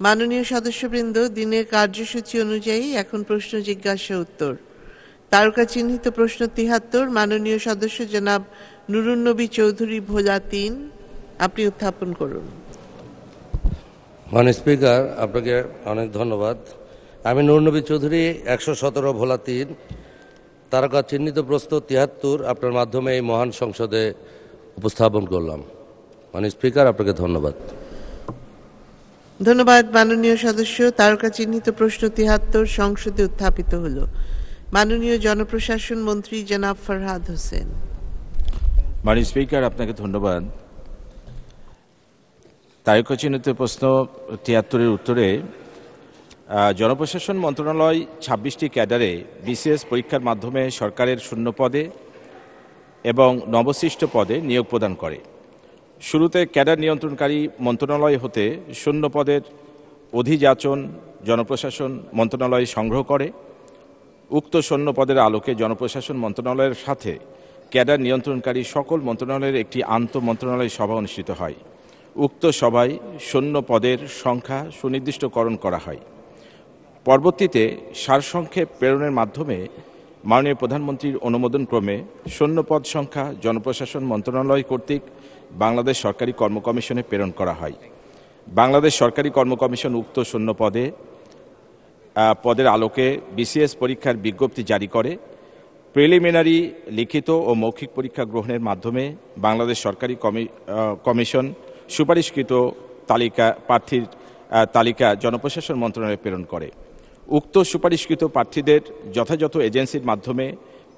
মাননীয় সদস্যবৃন্দ, দিনের কার্যসূচি অনুযায়ী এখন প্রশ্ন জিজ্ঞাসা উত্তর। তারকা চিহ্নিত প্রশ্ন ৭৩, মাননীয় সদস্য জনাব নুরুন্নবী চৌধুরী ভোলা ৩, আপনি উত্থাপন করুন। মাননীয় স্পিকার, আপনাকে অনেক ধন্যবাদ। আমি নুরুন্নবী চৌধুরী ১১৭ ভোলা ৩, তারকা চিহ্নিত প্রশ্ন ৭৩ আপনার মাধ্যমে এই মহান সংসদে উপস্থাপন করলাম। মাননীয় স্পিকার, আপনাকে ধন্যবাদ। ধন্যবাদ মাননীয় সদস্য। তারকা চিহ্নিত প্রশ্ন ৭৩ সংসদে উত্থাপিত হল। মাননীয় জনপ্রশাসন মন্ত্রী জনাব ফরহাদ হোসেন। মাননীয় স্পিকার, আপনাকে ধন্যবাদ। তারকা চিহ্নিত প্রশ্ন ৭৩-এর উত্তরে জনপ্রশাসন মন্ত্রণালয় ২৬টি ক্যাডারে বিসিএস পরীক্ষার মাধ্যমে সরকারের শূন্য পদে এবং নবসৃষ্ট পদে নিয়োগ প্রদান করে। শুরুতে ক্যাডার নিয়ন্ত্রণকারী মন্ত্রণালয় হতে শূন্য পদের অধিযাচন জনপ্রশাসন মন্ত্রণালয় সংগ্রহ করে। উক্ত শূন্য পদের আলোকে জনপ্রশাসন মন্ত্রণালয়ের সাথে ক্যাডার নিয়ন্ত্রণকারী সকল মন্ত্রণালয়ের একটি আন্তঃমন্ত্রণালয় সভা অনুষ্ঠিত হয়। উক্ত সভায় শূন্য পদের সংখ্যা সুনির্দিষ্টকরণ করা হয়। পরবর্তীতে সারসংক্ষেপ প্রেরণের মাধ্যমে মাননীয় প্রধানমন্ত্রীর অনুমোদনক্রমে শূন্য পদ সংখ্যা জনপ্রশাসন মন্ত্রণালয় কর্তৃক বাংলাদেশ সরকারি কর্ম কমিশনে প্রেরণ করা হয়। বাংলাদেশ সরকারি কর্ম কমিশন উক্ত শূন্য পদের আলোকে বিসিএস পরীক্ষার বিজ্ঞপ্তি জারি করে। প্রিলিমিনারি লিখিত ও মৌখিক পরীক্ষা গ্রহণের মাধ্যমে বাংলাদেশ সরকারি কমিশন সুপারিশকৃত প্রার্থীর তালিকা জনপ্রশাসন মন্ত্রণালয়ে প্রেরণ করে। উক্ত সুপারিশকৃত প্রার্থীদের যথাযথ এজেন্সির মাধ্যমে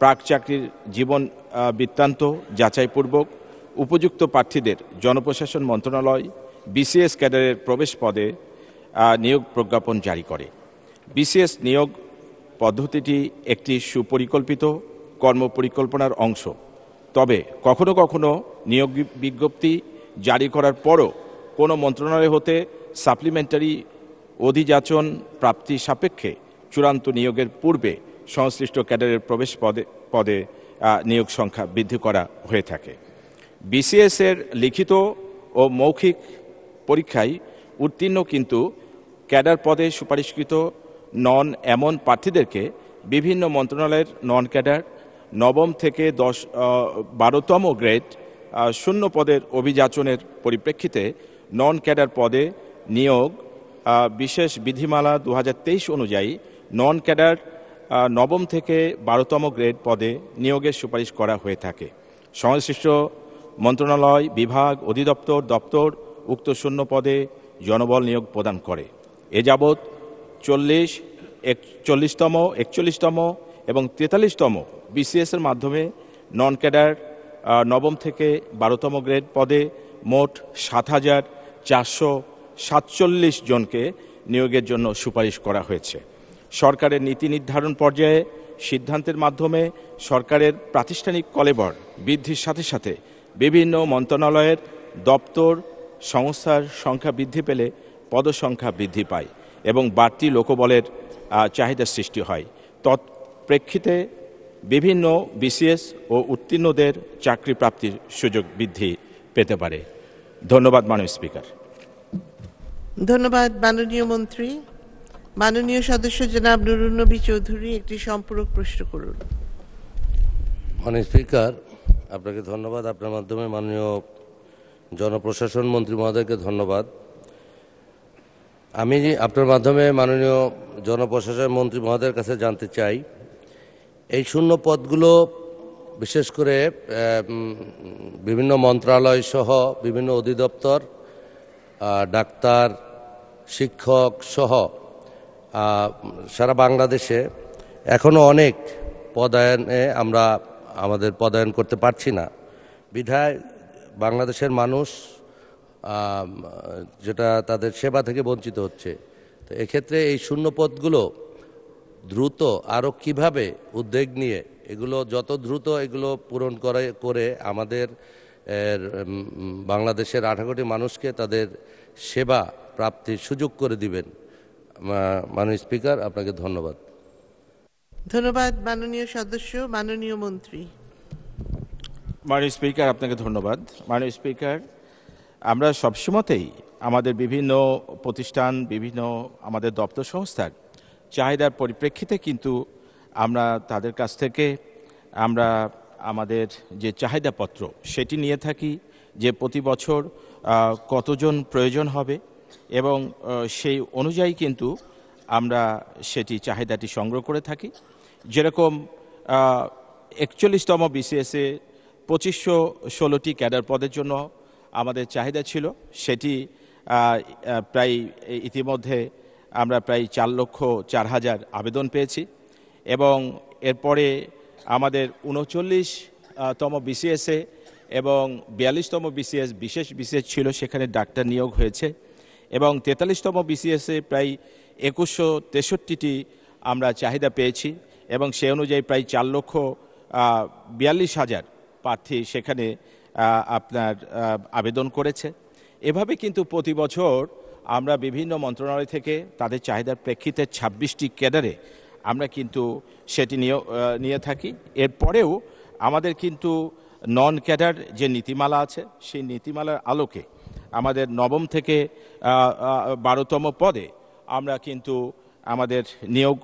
প্রাক চাকরির জীবন বৃত্তান্ত যাচাইপূর্বক উপযুক্ত প্রার্থীদের জনপ্রশাসন মন্ত্রণালয় বিসিএস ক্যাডারের প্রবেশ পদে নিয়োগ প্রজ্ঞাপন জারি করে। বিসিএস নিয়োগ পদ্ধতিটি একটি সুপরিকল্পিত কর্মপরিকল্পনার অংশ। তবে কখনো কখনো নিয়োগ বিজ্ঞপ্তি জারি করার পরও কোনো মন্ত্রণালয় হতে সাপ্লিমেন্টারি অধিযাচন প্রাপ্তি সাপেক্ষে চূড়ান্ত নিয়োগের পূর্বে সংশ্লিষ্ট ক্যাডারের প্রবেশ পদে নিয়োগ সংখ্যা বৃদ্ধি করা হয়ে থাকে। বিসিএস এর লিখিত ও মৌখিক পরীক্ষায় উত্তীর্ণ কিন্তু ক্যাডার পদে সুপারিশকৃত নন এমন প্রার্থীদেরকে বিভিন্ন মন্ত্রণালয়ের নন ক্যাডার নবম থেকে 12তম গ্রেড শূন্য পদের অভিযাচনের পরিপ্রেক্ষিতে নন ক্যাডার পদে নিয়োগ বিশেষ বিধিমালা ২০২৩ অনুযায়ী নন ক্যাডার নবম থেকে 12তম গ্রেড পদে নিয়োগের সুপারিশ করা হয়ে থাকে। সংশ্লিষ্ট মন্ত্রণালয় বিভাগ অধিদপ্তর দপ্তর উক্ত শূন্য পদে জনবল নিয়োগ প্রদান করে। এ যাবৎ 40, 41তম, 41তম এবং 43তম বিসিএসের মাধ্যমে নন ক্যাডার নবম থেকে 12তম গ্রেড পদে মোট ৭,৪৪৭ জনকে নিয়োগের জন্য সুপারিশ করা হয়েছে। সরকারের নীতি নির্ধারণ পর্যায়ে সিদ্ধান্তের মাধ্যমে সরকারের প্রাতিষ্ঠানিক কলেবর বৃদ্ধির সাথে সাথে বিভিন্ন মন্ত্রণালয়ের দপ্তর সংস্থার সংখ্যা বৃদ্ধি পেলে পদসংখ্যা বৃদ্ধি পায় এবং বাড়তি লোকবলের চাহিদা সৃষ্টি হয়। তৎপ্রেক্ষিতে বিভিন্ন বিসিএস ও উত্তীর্ণদের চাকরি প্রাপ্তির সুযোগ বৃদ্ধি পেতে পারে। ধন্যবাদ মাননীয় স্পিকার। ধন্যবাদ মাননীয় মন্ত্রী। মাননীয় সদস্য জনাব নুরুন্নবী চৌধুরী একটি সম্পূরক প্রশ্ন করুন। মাননীয় স্পিকার, আপনাকে ধন্যবাদ। আপনার মাধ্যমে মাননীয় জনপ্রশাসন মন্ত্রী মহোদয়কে ধন্যবাদ। আমি আপনার মাধ্যমে মাননীয় জনপ্রশাসন মন্ত্রী মহোদয়ের কাছে জানতে চাই, এই শূন্য পদগুলো বিশেষ করে বিভিন্ন মন্ত্রণালয় সহ বিভিন্ন অধিদপ্তর, ডাক্তার, শিক্ষক সহ সারা বাংলাদেশে এখনও অনেক পদায়নে আমরা আমাদের পদায়ন করতে পারছি না। বিধায় বাংলাদেশের মানুষ যেটা তাদের সেবা থেকে বঞ্চিত হচ্ছে। তো এক্ষেত্রে এই শূন্য পদগুলো দ্রুত আরও কিভাবে উদ্যোগ নিয়ে এগুলো যত দ্রুত এগুলো পূরণ করে আমাদের বাংলাদেশের 18 কোটি মানুষকে তাদের সেবা প্রাপ্তির সুযোগ করে দিবেন। মাননীয় স্পিকার, আপনাকে ধন্যবাদ। ধন্যবাদ মাননীয় সদস্য। মাননীয় মন্ত্রী। মাননীয় স্পিকার, আপনাকে ধন্যবাদ। মাননীয় স্পিকার, আমরা সবসময়তেই আমাদের বিভিন্ন প্রতিষ্ঠান, বিভিন্ন আমাদের দপ্তর সংস্থার চাহিদার পরিপ্রেক্ষিতে কিন্তু আমরা তাদের কাছ থেকে আমরা আমাদের যে চাহিদাপত্র সেটি নিয়ে থাকি, যে প্রতি বছর কতজন প্রয়োজন হবে এবং সেই অনুযায়ী কিন্তু আমরা সেটি চাহিদাটি সংগ্রহ করে থাকি। যেরকম 41তম বিসিএসে 2516টি ক্যাডার পদের জন্য আমাদের চাহিদা ছিল, সেটি প্রায় ইতিমধ্যে আমরা প্রায় 4,04,000 আবেদন পেয়েছি এবং এরপরে আমাদের 39তম বিসিএসে এবং 42তম বিসিএস বিশেষ বিসিএস ছিল, সেখানে ডাক্তার নিয়োগ হয়েছে এবং 43তম বিসিএসে প্রায় 2163টি আমরা চাহিদা পেয়েছি এবং সে অনুযায়ী প্রায় 4,42,000 প্রার্থী সেখানে আপনার আবেদন করেছে। এভাবে কিন্তু প্রতি বছর আমরা বিভিন্ন মন্ত্রণালয় থেকে তাদের চাহিদার প্রেক্ষিতে 26টি ক্যাডারে আমরা কিন্তু সেটি নিয়ে থাকি। এরপরেও আমাদের কিন্তু নন ক্যাডার যে নীতিমালা আছে, সেই নীতিমালার আলোকে আমাদের 9ম থেকে 12তম পদে আমরা কিন্তু আমাদের নিয়োগ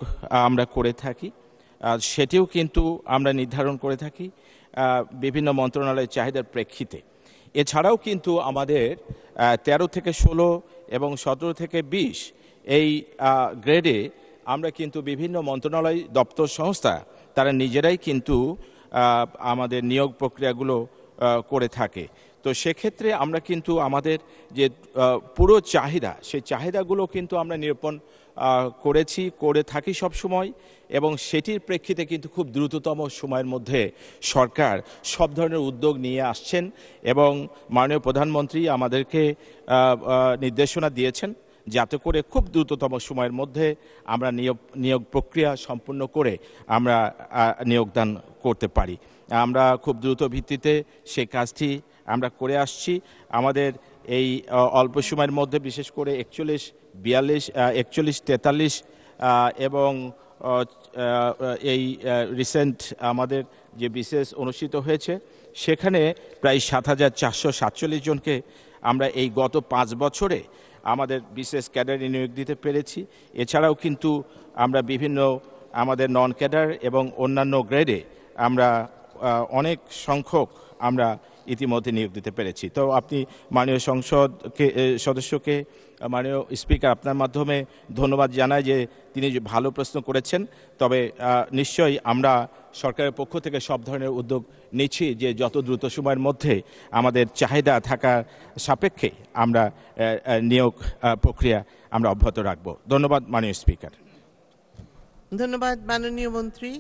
আমরা করে থাকি, সেটিও কিন্তু আমরা নির্ধারণ করে থাকি বিভিন্ন মন্ত্রণালয়ের চাহিদার প্রেক্ষিতে। এছাড়াও কিন্তু আমাদের 13 থেকে 16 এবং 17 থেকে 20 এই গ্রেডে আমরা কিন্তু বিভিন্ন মন্ত্রণালয়, দপ্তর সংস্থা তারা নিজেরাই কিন্তু আমাদের নিয়োগ প্রক্রিয়াগুলো করে থাকে। তো সেক্ষেত্রে আমরা কিন্তু আমাদের যে পুরো চাহিদা, সেই চাহিদাগুলো কিন্তু আমরা নিরূপণ করে থাকি সব সময় এবং সেটির প্রেক্ষিতে কিন্তু খুব দ্রুততম সময়ের মধ্যে সরকার সব ধরনের উদ্যোগ নিয়ে আসছেন এবং মাননীয় প্রধানমন্ত্রী আমাদেরকে নির্দেশনা দিয়েছেন যাতে করে খুব দ্রুততম সময়ের মধ্যে আমরা নিয়োগ প্রক্রিয়া সম্পূর্ণ করে আমরা নিয়োগদান করতে পারি। আমরা খুব দ্রুত ভিত্তিতে সেই কাজটি আমরা করে আসছি। আমাদের এই অল্প সময়ের মধ্যে বিশেষ করে 41, 42, 41, 43 এবং এই রিসেন্ট আমাদের যে বিশেষ অনুষ্ঠিত হয়েছে সেখানে প্রায় 7,447 জনকে আমরা এই গত 5 বছরে আমাদের বিশেষ ক্যাডারে নিয়োগ দিতে পেরেছি। এছাড়াও কিন্তু আমরা বিভিন্ন আমাদের নন ক্যাডার এবং অন্যান্য গ্রেডে আমরা অনেক সংখ্যক আমরা ইতিমধ্যে নিয়োগ দিতে পেরেছি। তো আপনি মাননীয় সদস্যকে, মাননীয় স্পিকার, আপনার মাধ্যমে ধন্যবাদ জানাই যে তিনি ভালো প্রশ্ন করেছেন। তবে নিশ্চয়ই আমরা সরকারের পক্ষ থেকে সব ধরনের উদ্যোগ নিচ্ছি যে যত দ্রুত সময়ের মধ্যে আমাদের চাহিদা থাকার সাপেক্ষে আমরা নিয়োগ প্রক্রিয়া আমরা অব্যাহত রাখব। ধন্যবাদ মাননীয় স্পিকার। ধন্যবাদ মাননীয় মন্ত্রী।